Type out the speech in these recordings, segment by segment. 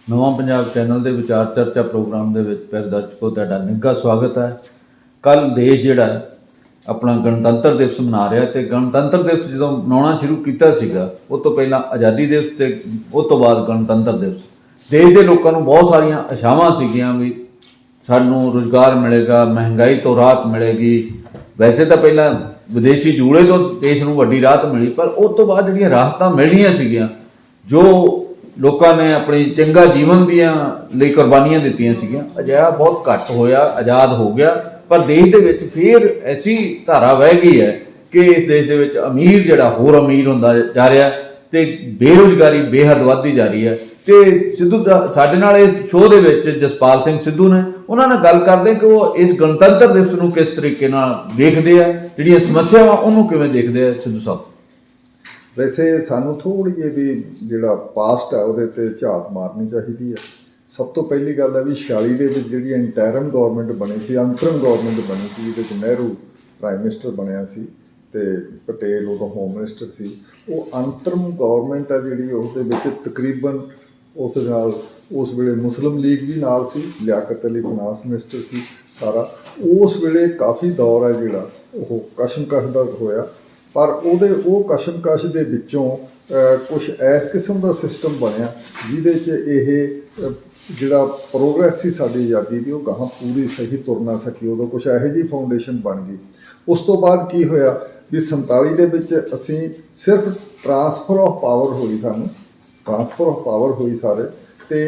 ਨਵਾਂ ਪੰਜਾਬ ਚੈਨਲ ਦੇ ਵਿਚਾਰ ਚਰਚਾ ਪ੍ਰੋਗਰਾਮ ਦੇ ਵਿੱਚ ਪਿਆਰੇ ਦਰਸ਼ਕੋ ਤੁਹਾਡਾ ਨਿੱਘਾ ਸਵਾਗਤ ਹੈ। ਕੱਲ ਦੇਸ਼ ਜਿਹੜਾ ਆਪਣਾ ਗਣਤੰਤਰ ਦਿਵਸ ਮਨਾ ਰਿਹਾ ਤੇ ਗਣਤੰਤਰ ਦਿਵਸ ਜਦੋਂ ਮਨਾਉਣਾ ਸ਼ੁਰੂ ਕੀਤਾ ਸੀਗਾ ਉਹ ਤੋਂ ਪਹਿਲਾਂ ਆਜ਼ਾਦੀ ਦਿਵਸ ਤੇ ਉਸ ਤੋਂ ਬਾਅਦ ਗਣਤੰਤਰ ਦਿਵਸ ਦੇਸ਼ ਦੇ ਲੋਕਾਂ ਨੂੰ ਬਹੁਤ ਸਾਰੀਆਂ ਆਸ਼ਾਵਾਂ ਸੀਗੀਆਂ ਵੀ ਸਾਨੂੰ ਰੁਜ਼ਗਾਰ ਮਿਲੇਗਾ, ਮਹਿੰਗਾਈ ਤੋਂ ਰਾਹਤ ਮਿਲੇਗੀ। ਵੈਸੇ ਤਾਂ ਪਹਿਲਾਂ ਵਿਦੇਸ਼ੀ ਜੂੜੇ ਤੋਂ ਦੇਸ਼ ਨੂੰ ਵੱਡੀ ਰਾਹਤ ਮਿਲੀ, ਪਰ ਉਸ ਤੋਂ ਬਾਅਦ ਜਿਹੜੀਆਂ ਰਾਹਤਾਂ ਮਿਲਣੀਆਂ ਸੀਗੀਆਂ, ਜੋ ਲੋਕਾਂ ਨੇ ਆਪਣੀ ਚੰਗਾ ਜੀਵਨ ਦੀਆਂ ਲਈ ਕੁਰਬਾਨੀਆਂ ਦਿੱਤੀਆਂ ਸੀਗੀਆਂ, ਅਜਿਹਾ ਬਹੁਤ ਘੱਟ ਹੋਇਆ, ਆਜ਼ਾਦ ਹੋ ਗਿਆ। ਪਰ ਦੇਸ਼ ਦੇ ਵਿੱਚ ਫਿਰ ਐਸੀ ਧਾਰਾ ਵਹਿ ਗਈ ਹੈ ਕਿ ਇਸ ਦੇਸ਼ ਦੇ ਵਿੱਚ ਅਮੀਰ ਜਿਹੜਾ ਹੋਰ ਅਮੀਰ ਹੁੰਦਾ ਜਾ ਰਿਹਾ ਤੇ ਬੇਰੁਜ਼ਗਾਰੀ ਬੇਹੱਦ ਵੱਧਦੀ ਜਾ ਰਹੀ ਹੈ। ਤੇ ਸਿੱਧੂ ਸਾਡੇ ਨਾਲ ਇਸ ਸ਼ੋਅ ਦੇ ਵਿੱਚ ਜਸਪਾਲ ਸਿੰਘ ਸਿੱਧੂ ਨੇ, ਉਹਨਾਂ ਨਾਲ ਗੱਲ ਕਰਦੇ ਕਿ ਉਹ ਇਸ ਗਣਤੰਤਰ ਦਿਵਸ ਨੂੰ ਕਿਸ ਤਰੀਕੇ ਨਾਲ ਦੇਖਦੇ ਆ, ਜਿਹੜੀਆਂ ਸਮੱਸਿਆਵਾਂ ਉਹਨੂੰ ਕਿਵੇਂ ਦੇਖਦੇ ਆ। ਸਿੱਧੂ ਸਾਹਿਬ, ਵੈਸੇ ਸਾਨੂੰ ਥੋੜ੍ਹੀ ਜਿਹੀ ਦੀ ਜਿਹੜਾ ਪਾਸਟ ਹੈ ਉਹਦੇ 'ਤੇ ਝਾਤ ਮਾਰਨੀ ਚਾਹੀਦੀ ਹੈ। ਸਭ ਤੋਂ ਪਹਿਲੀ ਗੱਲ ਹੈ ਵੀ 46 ਦੇ ਵਿੱਚ ਜਿਹੜੀ ਇੰਟਰਮ ਗੌਰਮੈਂਟ ਬਣੀ ਸੀ, ਅੰਤਰਮ ਗੌਰਮੈਂਟ ਬਣੀ ਸੀ, ਜਿਹਦੇ 'ਚ ਨਹਿਰੂ ਪ੍ਰਾਈਮ ਮਿਨਿਸਟਰ ਬਣਿਆ ਸੀ ਅਤੇ ਪਟੇਲ ਉਦੋਂ ਹੋਮ ਮਿਨਿਸਟਰ ਸੀ। ਉਹ ਅੰਤਰਮ ਗੌਰਮੈਂਟ ਹੈ ਜਿਹੜੀ, ਉਹਦੇ ਵਿੱਚ ਤਕਰੀਬਨ ਉਸ ਨਾਲ ਉਸ ਵੇਲੇ ਮੁਸਲਿਮ ਲੀਗ ਵੀ ਨਾਲ ਸੀ, ਲਿਆਕਤ ਅਲੀ ਫਾਈਨਾਂਸ ਮਿਨਿਸਟਰ ਸੀ ਸਾਰਾ। ਉਸ ਵੇਲੇ ਕਾਫੀ ਦੌਰ ਹੈ ਜਿਹੜਾ ਉਹ ਕਸ਼ਮਕਸ਼ ਦਾ ਹੋਇਆ, ਪਰ ਉਹ ਕਸ਼ਮਕਸ਼ ਦੇ ਵਿੱਚੋਂ ਕੁਛ ਇਸ ਕਿਸਮ ਦਾ ਸਿਸਟਮ ਬਣਿਆ ਜਿਹਦੇ 'ਚ ਇਹ ਜਿਹੜਾ ਪ੍ਰੋਗਰੈਸ ਸੀ ਸਾਡੀ ਆਜ਼ਾਦੀ ਦੀ, ਉਹ ਗਾਹਾਂ ਪੂਰੀ ਸਹੀ ਤੁਰ ਨਾ ਸਕੀ। ਉਦੋਂ ਕੁਛ ਇਹੋ ਜਿਹੀ ਫਾਊਂਡੇਸ਼ਨ ਬਣ ਗਈ। ਉਸ ਤੋਂ ਬਾਅਦ ਕੀ ਹੋਇਆ ਵੀ 47 ਦੇ ਵਿੱਚ ਅਸੀਂ ਸਿਰਫ ਟਰਾਂਸਫਰ ਆਫ ਪਾਵਰ ਹੋਈ, ਸਾਨੂੰ ਟਰਾਂਸਫਰ ਆਫ ਪਾਵਰ ਹੋਈ ਸਾਰੇ, ਅਤੇ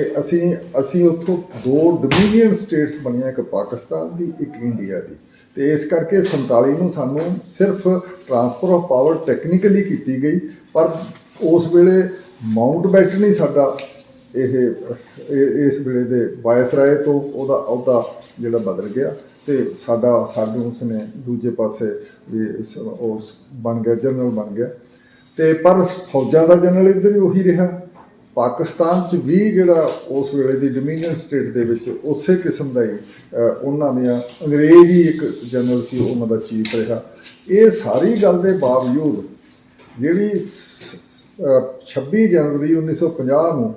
ਅਸੀਂ ਉੱਥੋਂ 2 ਡੋਮੀਨੀਅਨ ਸਟੇਟਸ ਬਣੀਆਂ, ਇੱਕ ਪਾਕਿਸਤਾਨ ਦੀ, ਇੱਕ ਇੰਡੀਆ ਦੀ। ਅਤੇ ਇਸ ਕਰਕੇ 47 ਨੂੰ ਸਾਨੂੰ ਸਿਰਫ ਟਰਾਂਸਫਰ ਆਫ ਪਾਵਰ ਟੈਕਨੀਕਲੀ ਕੀਤੀ ਗਈ, ਪਰ ਉਸ ਵੇਲੇ ਮਾਊਂਟ ਬੈਟਨ ਸਾਡਾ ਇਸ ਵੇਲੇ ਦੇ ਵਾਇਸਰਾਏ ਤੋਂ ਉਹਦਾ ਅਹੁਦਾ ਜਿਹੜਾ ਬਦਲ ਗਿਆ ਅਤੇ ਸਾਨੂੰ ਉਸਨੇ ਦੂਜੇ ਪਾਸੇ ਵੀ ਉਹ ਬਣ ਗਿਆ, ਜਨਰਲ ਬਣ ਗਿਆ। ਅਤੇ ਪਰ ਫੌਜਾਂ ਦਾ ਜਨਰਲ ਇੱਧਰ ਵੀ ਉਹੀ ਰਿਹਾ। ਪਾਕਿਸਤਾਨ 'ਚ ਵੀ ਜਿਹੜਾ ਉਸ ਵੇਲੇ ਦੀ ਡੋਮੀਨੀਅਨ ਸਟੇਟ ਦੇ ਵਿੱਚ ਉਸੇ ਕਿਸਮ ਦਾ ਹੀ ਉਹਨਾਂ ਦੀਆਂ ਅੰਗਰੇਜ਼ ਹੀ ਇੱਕ ਜਨਰਲ ਸੀ, ਉਹਨਾਂ ਦਾ ਚੀਫ ਰਿਹਾ। ਇਹ ਸਾਰੀ ਗੱਲ ਦੇ ਬਾਵਜੂਦ ਜਿਹੜੀ 26 ਜਨਵਰੀ 1950 ਨੂੰ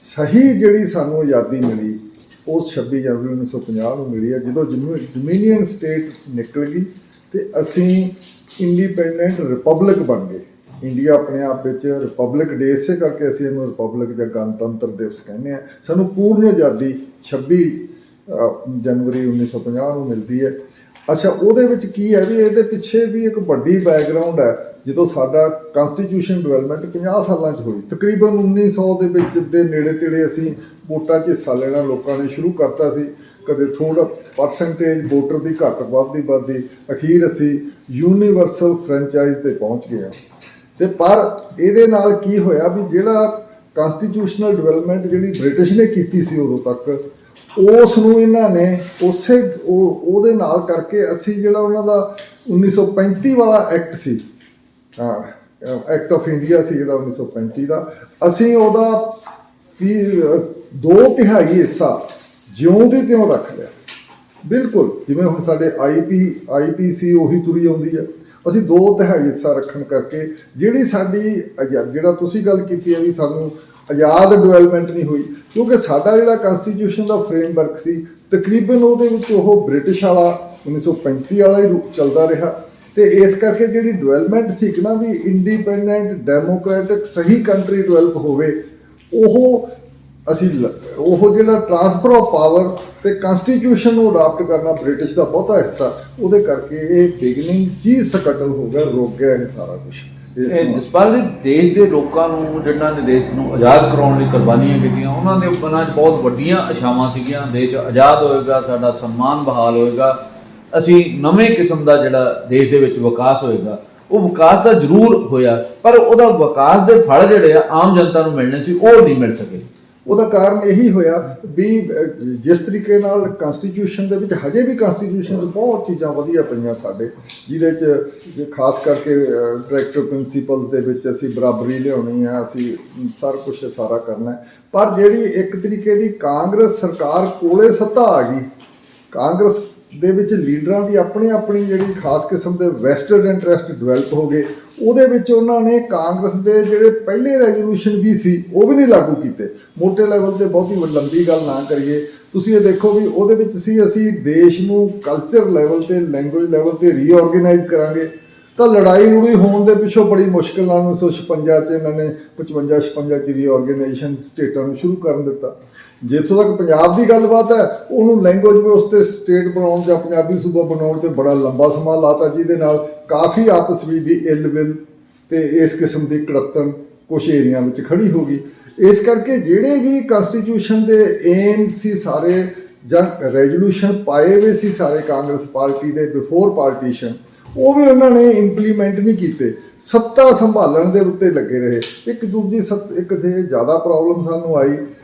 ਸਹੀ ਜਿਹੜੀ ਸਾਨੂੰ ਆਜ਼ਾਦੀ ਮਿਲੀ, ਉਹ 26 ਜਨਵਰੀ 1950 ਨੂੰ ਮਿਲੀ ਹੈ, ਜਦੋਂ ਡੋਮੀਨੀਅਨ ਸਟੇਟ ਨਿਕਲ ਗਈ ਅਤੇ ਅਸੀਂ ਇੰਡੀਪੈਂਡੈਂਟ ਰਿਪਬਲਿਕ ਬਣ ਗਏ। ਇੰਡੀਆ ਆਪਣੇ ਆਪ ਵਿੱਚ ਰਿਪਬਲਿਕ ਡੇ, ਇਸੇ ਕਰਕੇ ਅਸੀਂ ਇਹਨੂੰ ਰਿਪਬਲਿਕ ਜਾਂ ਗਣਤੰਤਰ ਦਿਵਸ ਕਹਿੰਦੇ ਹਾਂ। ਸਾਨੂੰ ਪੂਰਨ ਆਜ਼ਾਦੀ 26 ਜਨਵਰੀ 1950 ਨੂੰ ਮਿਲਦੀ ਹੈ। ਅੱਛਾ, ਉਹਦੇ ਵਿੱਚ ਕੀ ਹੈ ਵੀ ਇਹਦੇ ਪਿੱਛੇ ਵੀ ਇੱਕ ਵੱਡੀ ਬੈਕਗਰਾਊਂਡ ਹੈ। ਜਦੋਂ ਸਾਡਾ ਕੰਸਟੀਟਿਊਸ਼ਨ ਡਿਵੈਲਪਮੈਂਟ 50 ਸਾਲਾਂ 'ਚ ਹੋਈ, ਤਕਰੀਬਨ 1900 ਦੇ ਵਿੱਚ ਦੇ ਨੇੜੇ ਤੇੜੇ ਅਸੀਂ ਵੋਟਾਂ 'ਚ ਹਿੱਸਾ ਲੈਣਾ ਲੋਕਾਂ ਨੇ ਸ਼ੁਰੂ ਕਰਤਾ ਸੀ। ਕਦੇ ਥੋੜ੍ਹਾ ਪਰਸੈਂਟੇਜ ਵੋਟਰ ਦੀ ਘੱਟ ਵੱਧਦੀ, ਅਖੀਰ ਅਸੀਂ ਯੂਨੀਵਰਸਲ ਫਰੈਂਚਾਈਜ਼ 'ਤੇ ਪਹੁੰਚ ਗਏ ਹਾਂ। ਅਤੇ ਪਰ ਇਹਦੇ ਨਾਲ ਕੀ ਹੋਇਆ ਵੀ ਜਿਹੜਾ ਕੰਸਟੀਟਿਊਸ਼ਨਲ ਡਿਵੈਲਪਮੈਂਟ ਜਿਹੜੀ ਬ੍ਰਿਟਿਸ਼ ਨੇ ਕੀਤੀ ਸੀ ਉਦੋਂ ਤੱਕ, ਉਸ ਨੂੰ ਇਹਨਾਂ ਨੇ ਉਹਦੇ ਨਾਲ ਕਰਕੇ ਅਸੀਂ ਜਿਹੜਾ ਉਹਨਾਂ ਦਾ 1935 ਵਾਲਾ ਐਕਟ ਸੀ, ਐਕਟ ਆਫ ਇੰਡੀਆ ਸੀ ਜਿਹੜਾ 1935 ਦਾ, ਅਸੀਂ ਉਹਦਾ 2/3 ਹਿੱਸਾ ਜਿਉਂ ਦੀ ਤਿਉਂ ਰੱਖ ਲਿਆ। ਬਿਲਕੁਲ ਜਿਵੇਂ ਹੁਣ ਸਾਡੇ IPC ਉਹੀ ਤੁਰੀ ਆਉਂਦੀ ਹੈ, ਅਸੀਂ 2/3 ਹਿੱਸਾ ਰੱਖਣ ਕਰਕੇ ਜਿਹੜੀ ਸਾਡੀ ਜਿਹੜਾ ਤੁਸੀਂ ਗੱਲ ਕੀਤੀ ਹੈ ਵੀ ਸਾਨੂੰ ਆਜ਼ਾਦ ਡਿਵੈਲਪਮੈਂਟ ਨਹੀਂ ਹੋਈ, ਕਿਉਂਕਿ ਸਾਡਾ ਜਿਹੜਾ ਕੰਸਟੀਟਿਊਸ਼ਨ ਦਾ ਫਰੇਮਵਰਕ ਸੀ ਤਕਰੀਬਨ ਉਹਦੇ ਵਿੱਚ ਉਹ ਬ੍ਰਿਟਿਸ਼ ਵਾਲਾ 1935 ਵਾਲਾ ਹੀ ਚੱਲਦਾ ਰਿਹਾ। ਅਤੇ ਇਸ ਕਰਕੇ ਜਿਹੜੀ ਡਿਵੈਲਪਮੈਂਟ ਸੀ ਕਿ ਨਾ ਵੀ ਇੰਡੀਪੈਂਡੈਂਟ ਡੈਮੋਕ੍ਰੈਟਿਕ ਸਹੀ ਕੰਟਰੀ ਡਿਵੈਲਪ ਹੋਵੇ, ਉਹ ਜਿਹੜਾ ਟਰਾਂਸਫਰ ਆਫ ਪਾਵਰ ਅਤੇ ਕੰਸਟੀਟਿਊਸ਼ਨ ਨੂੰ ਅਡਾਪਟ ਕਰਨਾ ਬ੍ਰਿਟਿਸ਼ ਦਾ ਬਹੁਤਾ ਹਿੱਸਾ, ਉਹਦੇ ਕਰਕੇ ਇਹ ਬਿਗਨਿੰਗ ਚੀਜ਼ ਸਕਟਲ ਹੋ ਗਿਆ, ਰੁਕ ਗਿਆ ਇਹ ਸਾਰਾ ਕੁਛ। ਜਸਪਾਲ ਜੀ, ਦੇਸ਼ ਦੇ ਲੋਕਾਂ ਨੂੰ ਜਿਹਨਾਂ ਨੇ ਦੇਸ਼ ਨੂੰ ਆਜ਼ਾਦ ਕਰਾਉਣ ਲਈ ਕੁਰਬਾਨੀਆਂ ਕੀਤੀਆਂ, ਉਹਨਾਂ ਦੇ ਮਨਾਂ 'ਚ ਬਹੁਤ ਵੱਡੀਆਂ ਆਸ਼ਾਵਾਂ ਸੀਗੀਆਂ। ਦੇਸ਼ ਆਜ਼ਾਦ ਹੋਏਗਾ, ਸਾਡਾ ਸਨਮਾਨ ਬਹਾਲ ਹੋਏਗਾ, ਅਸੀਂ ਨਵੇਂ ਕਿਸਮ ਦਾ ਜਿਹੜਾ ਦੇਸ਼ ਦੇ ਵਿੱਚ ਵਿਕਾਸ ਹੋਏਗਾ। ਉਹ ਵਿਕਾਸ ਤਾਂ ਜ਼ਰੂਰ ਹੋਇਆ, ਪਰ ਉਹਦਾ ਵਿਕਾਸ ਦੇ ਫਲ ਜਿਹੜੇ ਆ ਆਮ ਜਨਤਾ ਨੂੰ ਮਿਲਣੇ ਸੀ, ਉਹ ਨਹੀਂ ਮਿਲ ਸਕੇ। ਉਹਦਾ ਕਾਰਨ ਇਹੀ ਹੋਇਆ ਵੀ ਜਿਸ ਤਰੀਕੇ ਨਾਲ ਕੰਸਟੀਟਿਊਸ਼ਨ ਦੇ ਵਿੱਚ ਹਜੇ ਵੀ ਕੰਸਟੀਟਿਊਸ਼ਨ 'ਚ ਬਹੁਤ ਚੀਜ਼ਾਂ ਵਧੀਆ ਪਈਆਂ ਸਾਡੇ, ਜਿਹਦੇ 'ਚ ਖਾਸ ਕਰਕੇ ਡਾਇਰੈਕਟਰ ਪ੍ਰਿੰਸੀਪਲ ਦੇ ਵਿੱਚ ਅਸੀਂ ਬਰਾਬਰੀ ਲਿਆਉਣੀ ਹੈ, ਅਸੀਂ ਸਾਰਾ ਕਰਨਾ। ਪਰ ਜਿਹੜੀ ਇੱਕ ਤਰੀਕੇ ਦੀ ਕਾਂਗਰਸ ਸਰਕਾਰ ਕੋਲੇ ਸੱਤਾ ਆ ਗਈ, ਕਾਂਗਰਸ ਦੇ ਵਿੱਚ ਲੀਡਰਾਂ ਦੀ ਆਪਣੀ ਜਿਹੜੀ ਖਾਸ ਕਿਸਮ ਦੇ ਵੈਸਟਡ ਇੰਟਰਸਟ ਡਿਵੈਲਪ ਹੋ ਗਏ, ਉਹਦੇ ਵਿੱਚ ਉਹਨਾਂ ਨੇ ਕਾਂਗਰਸ ਦੇ ਜਿਹੜੇ ਪਹਿਲੇ ਰੈਜ਼ੋਲੂਸ਼ਨ ਵੀ ਸੀ ਉਹ ਵੀ ਨਹੀਂ ਲਾਗੂ ਕੀਤੇ। ਮੋਟੇ ਲੈਵਲ ਤੇ ਬਹੁਤੀ ਲੰਬੀ ਗੱਲ ਨਾ ਕਰੀਏ, ਤੁਸੀਂ ਇਹ ਦੇਖੋ ਵੀ ਉਹਦੇ ਵਿੱਚ ਸੀ ਅਸੀਂ ਦੇਸ਼ ਨੂੰ ਕਲਚਰ ਲੈਵਲ ਤੇ ਲੈਂਗੁਏਜ ਲੈਵਲ ਤੇ ਰੀਆਰਗੇਨਾਈਜ਼ ਕਰਾਂਗੇ, ਤਾਂ ਲੜਾਈ ਲੜੂਈ ਹੋਣ ਦੇ ਪਿੱਛੋਂ ਬੜੀ ਮੁਸ਼ਕਿਲ ਨਾਲ 1956 'ਚ ਇਹਨਾਂ ਨੇ 55-56 'ਚ ਰੀਆਰਗੇਨਾਈਜੇਸ਼ਨ ਸਟੇਟਾਂ ਨੂੰ ਸ਼ੁਰੂ ਕਰਨ ਦਿੱਤਾ। ਜਿੱਥੋਂ ਤੱਕ ਪੰਜਾਬ ਦੀ ਗੱਲਬਾਤ ਹੈ, ਉਹਨੂੰ ਲੈਂਗੁਏਜ ਵੀ ਉਸ 'ਤੇ ਸਟੇਟ ਬਣਾਉਣ ਜਾਂ ਪੰਜਾਬੀ ਸੂਬਾ ਬਣਾਉਣ 'ਤੇ ਬੜਾ ਲੰਬਾ ਸਮਾਂ ਲਾਤਾ, ਜਿਹਦੇ ਨਾਲ ਕਾਫੀ ਆਪਸ ਵਿੱਚ ਦੀ ਇਲਵਿਲ ਤੇ ਇਸ ਕਿਸਮ ਦੀ ਕੜੱਤਣ ਕੁਛ ਏਰੀਆ ਵਿੱਚ ਖੜੀ ਹੋ ਗਈ। ਇਸ ਕਰਕੇ ਜਿਹੜੇ ਵੀ ਕਨਸਟੀਟਿਊਸ਼ਨ ਦੇ ਏਮ ਸੀ ਸਾਰੇ ਜਾਂ ਰੈਜ਼ੋਲੂਸ਼ਨ ਪਾਏ ਹੋਏ ਸੀ ਸਾਰੇ ਕਾਂਗਰਸ ਪਾਰਟੀ ਦੇ ਬਿਫੋਰ ਪਾਰਟੀਸ਼ਨ, ਉਹ ਵੀ ਉਹਨਾਂ ਨੇ ਇੰਪਲੀਮੈਂਟ ਨਹੀਂ ਕੀਤੇ। ਸੱਤਾ ਸੰਭਾਲਣ ਦੇ ਉੱਤੇ ਲੱਗੇ ਰਹੇ। ਇੱਕ ਤੇ ਜ਼ਿਆਦਾ ਪ੍ਰੋਬਲਮ ਸਾਨੂੰ ਆਈ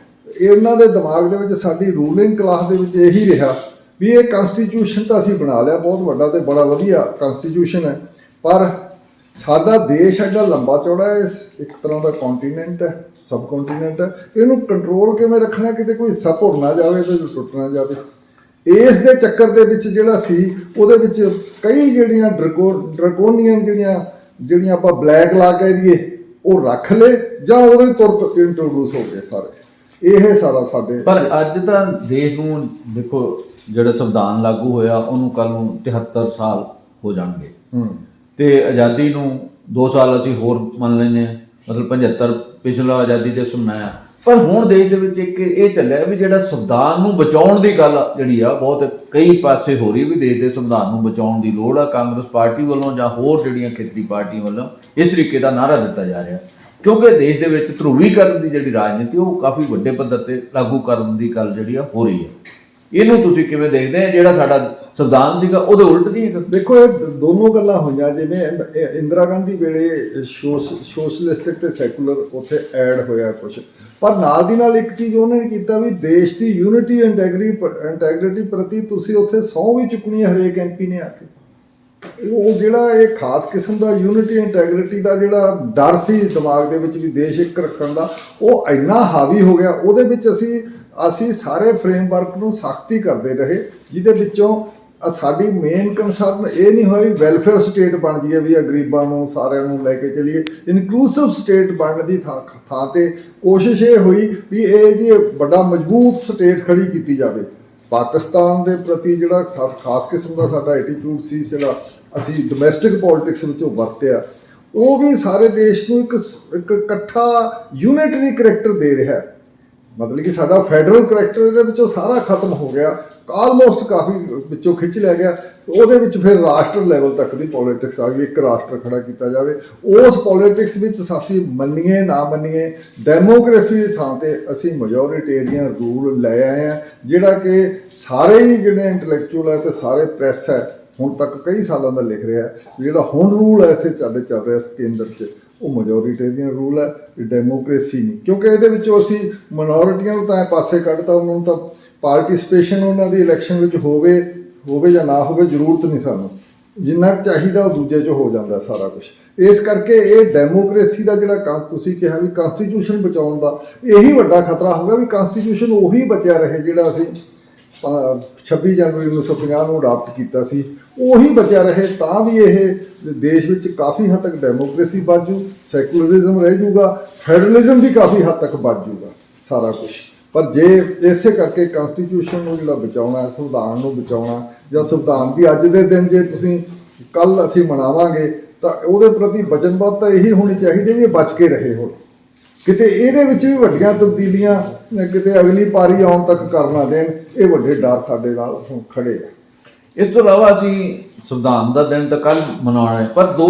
ਇਹਨਾਂ ਦੇ ਦਿਮਾਗ ਦੇ ਵਿੱਚ, ਸਾਡੀ ਰੂਲਿੰਗ ਕਲਾਸ ਦੇ ਵਿੱਚ ਇਹੀ ਰਿਹਾ ਵੀ ਇਹ ਕਨਸਟੀਟਿਊਸ਼ਨ ਤਾਂ ਅਸੀਂ ਬਣਾ ਲਿਆ, ਬਹੁਤ ਵੱਡਾ ਤੇ ਬੜਾ ਵਧੀਆ ਕਨਸਟੀਟਿਊਸ਼ਨ ਹੈ, ਪਰ ਸਾਡਾ ਦੇਸ਼ ਐਡਾ ਲੰਬਾ ਚੌੜਾ ਹੈ, ਇੱਕ ਤਰ੍ਹਾਂ ਦਾ ਕੰਟੀਨੈਂਟ ਹੈ, ਸਬ ਕੰਟੀਨੈਂਟ ਹੈ, ਇਹਨੂੰ ਕੰਟਰੋਲ ਕਿਵੇਂ ਰੱਖਣਾ, ਕਿਤੇ ਕੋਈ ਸਪੁਰ ਨਾ ਜਾਵੇ ਤੇ ਟੁੱਟ ਨਾ ਜਾਵੇ। ਇਸ ਦੇ ਚੱਕਰ ਦੇ ਵਿੱਚ ਜਿਹੜਾ ਸੀ ਉਹਦੇ ਵਿੱਚ ਕਈ ਜਿਹੜੀਆਂ ਡਰਕੋਨੀਅਨ ਜਿਹੜੀਆਂ ਆਪਾਂ ਬਲੈਕ ਲਾ ਕਹਿ ਦਈਏ ਉਹ ਰੱਖ ਲਏ ਜਾਂ ਉਹਦੇ ਤੁਰਤ ਇੰਟਰੋਡਿਊਸ ਹੋ ਗਏ ਸਾਰੇ। ਇਹ ਸਾਰਾ ਸਾਡੇ ਪਰ ਅੱਜ ਤਾਂ ਦੇਸ਼ ਨੂੰ ਦੇਖੋ, ਜਿਹੜਾ ਸੰਵਿਧਾਨ ਲਾਗੂ ਹੋਇਆ ਉਹਨੂੰ ਕੱਲ ਨੂੰ 73 ਸਾਲ ਹੋ ਜਾਣਗੇ ਤੇ ਆਜ਼ਾਦੀ ਨੂੰ 2 ਸਾਲ ਅਸੀਂ ਹੋਰ ਮੰਨ ਲੈਂਦੇ ਹਾਂ, ਮਤਲਬ 75 ਪਿਛਲਾ ਆਜ਼ਾਦੀ ਦਿਵਸ ਮਨਾਇਆ। ਪਰ ਹੁਣ ਦੇਸ਼ ਦੇ ਵਿੱਚ ਇੱਕ ਇਹ ਚੱਲਿਆ ਵੀ ਜਿਹੜਾ ਸੰਵਿਧਾਨ ਨੂੰ ਬਚਾਉਣ ਦੀ ਗੱਲ ਜਿਹੜੀ ਆ ਬਹੁਤ ਕਈ ਪਾਸੇ ਹੋ ਰਹੀ ਵੀ ਦੇਸ਼ ਦੇ ਸੰਵਿਧਾਨ ਨੂੰ ਬਚਾਉਣ ਦੀ ਲੋੜ ਆ। ਕਾਂਗਰਸ ਪਾਰਟੀ ਵੱਲੋਂ ਜਾਂ ਹੋਰ ਜਿਹੜੀਆਂ ਖੇਤਰੀ ਪਾਰਟੀਆਂ ਵੱਲੋਂ ਇਸ ਤਰੀਕੇ ਦਾ ਨਾਅਰਾ ਦਿੱਤਾ ਜਾ ਰਿਹਾ, ਕਿਉਂਕਿ ਦੇਸ਼ ਦੇ ਵਿੱਚ ਧਰੂਵੀਕਰਨ ਦੀ ਜਿਹੜੀ ਰਾਜਨੀਤੀ ਉਹ ਕਾਫੀ ਵੱਡੇ ਪੱਧਰ ਤੇ ਲਾਗੂ ਕਰਨ ਦੀ ਗੱਲ ਜਿਹੜੀ ਆ ਹੋ ਰਹੀ ਹੈ। ਇਹਨੂੰ ਤੁਸੀਂ ਕਿਵੇਂ ਦੇਖਦੇ ਆ? ਜਿਹੜਾ ਸਾਡਾ ਸੰਵਿਧਾਨ ਸੀਗਾ ਉਹਦੇ ਉਲਟ ਨਹੀਂ ਹੈਗਾ? ਦੇਖੋ, ਇਹ ਦੋਨੋਂ ਗੱਲਾਂ ਹੋਈਆਂ। ਜਿਵੇਂ ਇੰਦਰਾ ਗਾਂਧੀ ਵੇਲੇ ਸੋਸ਼ਲਿਸਟਿਕ ਤੇ ਸੈਕੂਲਰ ਉੱਥੇ ਐਡ ਹੋਇਆ ਕੁਛ, ਪਰ ਨਾਲ ਦੀ ਨਾਲ ਇੱਕ ਚੀਜ਼ ਉਹਨੇ ਕੀਤਾ ਵੀ ਦੇਸ਼ ਦੀ ਯੂਨਿਟੀ ਇੰਟੈਗ੍ਰਿਟੀ ਪ੍ਰਤੀ ਤੁਸੀਂ ਉੱਥੇ ਸਹੁੰ ਵੀ ਚੁੱਕਣੀ ਹੈ ਹਰੇਕ ਐਮਪੀ ਨੇ ਆ ਕੇ। ਉਹ ਜਿਹੜਾ ਇਹ ਖਾਸ ਕਿਸਮ ਦਾ ਯੂਨਿਟੀ ਇੰਟੈਗ੍ਰਿਟੀ ਦਾ ਜਿਹੜਾ ਡਰ ਸੀ ਦਿਮਾਗ ਦੇ ਵਿੱਚ ਵੀ ਦੇਸ਼ ਇੱਕ ਰੱਖਣ ਦਾ, ਉਹ ਇੰਨਾ ਹਾਵੀ ਹੋ ਗਿਆ। ਉਹਦੇ ਵਿੱਚ ਅਸੀਂ ਸਾਰੇ ਫਰੇਮਵਰਕ ਨੂੰ ਸਖਤੀ ਕਰਦੇ ਰਹੇ, ਜਿਹਦੇ ਵਿੱਚੋਂ ਸਾਡੀ ਮੇਨ ਕੰਸਰਨ ਇਹ ਨਹੀਂ ਹੋਈ ਵੈਲਫੇਅਰ ਸਟੇਟ ਬਣ ਜਾਈਏ ਵੀ ਗਰੀਬਾਂ ਨੂੰ ਸਾਰਿਆਂ ਨੂੰ ਲੈ ਕੇ ਚੱਲੀਏ। ਇਨਕਲੂਸਿਵ ਸਟੇਟ ਬਣਨ ਦੀ ਥਾਂ ਤੇ ਕੋਸ਼ਿਸ਼ ਇਹ ਹੋਈ ਵੀ ਇਹ ਜੀ ਵੱਡਾ ਮਜ਼ਬੂਤ ਸਟੇਟ ਖੜੀ ਕੀਤੀ ਜਾਵੇ। ਪਾਕਿਸਤਾਨ ਦੇ ਪ੍ਰਤੀ ਜਿਹੜਾ ਖਾਸ ਕਿਸਮ ਦਾ ਸਾਡਾ ਐਟੀਟਿਊਡ ਸੀ, ਜਿਹੜਾ ਅਸੀਂ ਡੋਮੈਸਟਿਕ ਪੋਲਿਟਿਕਸ ਵਿੱਚੋਂ ਵਰਤਿਆ, ਉਹ ਵੀ ਸਾਰੇ ਦੇਸ਼ ਨੂੰ ਇੱਕ ਇਕੱਠਾ ਯੂਨਿਟਰੀ ਕਰੈਕਟਰ ਦੇ ਰਿਹਾ। ਮਤਲਬ ਕਿ ਸਾਡਾ ਫੈਡਰਲ ਕਰੈਕਟਰ ਇਹਦੇ ਵਿੱਚੋਂ ਸਾਰਾ ਖਤਮ ਹੋ ਗਿਆ, ਆਲਮੋਸਟ ਕਾਫੀ ਵਿੱਚੋਂ ਖਿੱਚ ਲਿਆ ਗਿਆ। ਉਹਦੇ ਵਿੱਚ ਫਿਰ ਰਾਸ਼ਟਰ ਲੈਵਲ ਤੱਕ ਦੀ ਪੋਲਿਟਿਕਸ ਆ ਗਈ, ਇੱਕ ਰਾਸ਼ਟਰ ਖੜਾ ਕੀਤਾ ਜਾਵੇ। ਉਸ ਪੋਲਿਟਿਕਸ ਵਿੱਚ ਅਸੀਂ ਮੰਨੀਏ ਨਾ ਮੰਨੀਏ, ਡੈਮੋਕ੍ਰੇਸੀ ਦੀ ਥਾਂ ਤੇ ਅਸੀਂ ਮੈਜੋਰਿਟੇਰੀਅਨ ਰੂਲ ਲੈ ਆਏ ਹਾਂ, ਜਿਹੜਾ ਕਿ ਸਾਰੇ ਹੀ ਜਿਹੜੇ ਇੰਟੈਲੈਕਚੁਅਲ ਹੈ ਤੇ ਸਾਰੇ ਪ੍ਰੈਸ ਹੈ ਹੁਣ ਤੱਕ ਕਈ ਸਾਲਾਂ ਦਾ ਲਿਖ ਰਿਹਾ ਜਿਹੜਾ ਹੁਣ ਰੂਲ ਹੈ ਇੱਥੇ ਚੱਲ ਰਿਹਾ ਕੇਂਦਰ 'ਚ, ਉਹ ਮੈਜੋਰਿਟੇਰੀਅਨ ਰੂਲ ਹੈ, ਡੈਮੋਕ੍ਰੇਸੀ ਨਹੀਂ। ਕਿਉਂਕਿ ਇਹਦੇ ਵਿੱਚੋਂ ਅਸੀਂ ਮਿਨੋਰਿਟੀਆਂ ਨੂੰ ਤਾਂ ਪਾਸੇ ਕੱਢਤਾ, ਉਹਨਾਂ ਨੂੰ ਤਾਂ ਪਾਰਟੀਸਪੇਸ਼ਨ ਉਹਨਾਂ ਦੀ ਇਲੈਕਸ਼ਨ ਵਿੱਚ ਹੋਵੇ ਜਾਂ ਨਾ ਹੋਵੇ ਜ਼ਰੂਰਤ ਨਹੀਂ ਸਾਨੂੰ, ਜਿੰਨਾ ਕੁ ਚਾਹੀਦਾ ਉਹ ਦੂਜੇ 'ਚ ਹੋ ਜਾਂਦਾ ਸਾਰਾ ਕੁਝ। ਇਸ ਕਰਕੇ ਇਹ ਡੈਮੋਕ੍ਰੇਸੀ ਦਾ ਜਿਹੜਾ ਤੁਸੀਂ ਕਿਹਾ ਵੀ ਕਨਸਟੀਟਿਊਸ਼ਨ ਬਚਾਉਣ ਦਾ, ਇਹੀ ਵੱਡਾ ਖਤਰਾ ਹੋਊਗਾ ਵੀ ਕਨਸਟੀਟਿਊਸ਼ਨ ਉਹੀ ਬਚਿਆ ਰਹੇ ਜਿਹੜਾ ਅਸੀਂ 26 ਜਨਵਰੀ 1950 ਨੂੰ ਅਡਾਪਟ ਕੀਤਾ ਸੀ, ਉਹੀ ਬਚਿਆ ਰਹੇ, ਤਾਂ ਵੀ ਇਹ ਦੇਸ਼ ਵਿੱਚ ਕਾਫੀ ਹੱਦ ਤੱਕ ਡੈਮੋਕ੍ਰੇਸੀ ਬਚ ਜੂ, ਸੈਕੂਲਰਿਜ਼ਮ ਰਹਿ ਜੂਗਾ, ਫੈਡਰਲਿਜ਼ਮ ਵੀ ਕਾਫੀ ਹੱਦ ਤੱਕ ਬਚ ਜੂਗਾ ਸਾਰਾ ਕੁਝ। ਪਰ ਜੇ ਇਸੇ ਕਰਕੇ ਕਨਸਟੀਟਿਊਸ਼ਨ ਨੂੰ ਜਿਹੜਾ ਬਚਾਉਣਾ, ਸੰਵਿਧਾਨ ਨੂੰ ਬਚਾਉਣਾ, ਜਾਂ ਸੰਵਿਧਾਨ ਦੀ ਅੱਜ ਦੇ ਦਿਨ ਜੇ ਤੁਸੀਂ ਕੱਲ ਅਸੀਂ ਮਨਾਵਾਂਗੇ ਤਾਂ ਉਹਦੇ ਪ੍ਰਤੀ ਵਚਨਬੱਧਤਾ ਇਹੀ ਹੋਣੀ ਚਾਹੀਦੀ ਵੀ ਇਹ ਬਚ ਕੇ ਰਹੇ। ਹੁਣ ਕਿਤੇ ਇਹਦੇ ਵਿੱਚ ਵੀ ਵੱਡੀਆਂ ਤਬਦੀਲੀਆਂ ਕਿਤੇ ਅਗਲੀ ਪਾਰੀ ਆਉਣ ਤੱਕ ਕਰ ਨਾ ਦੇਣ, ਇਹ ਵੱਡੇ ਡਰ ਸਾਡੇ ਨਾਲ ਹੁਣ ਖੜੇ ਆ। ਇਸ ਤੋਂ ਇਲਾਵਾ ਅਸੀਂ ਸੰਵਿਧਾਨ ਦਾ ਦਿਨ ਤਾਂ ਕੱਲ੍ਹ ਮਨਾਉਣਾ ਹੈ, ਪਰ 2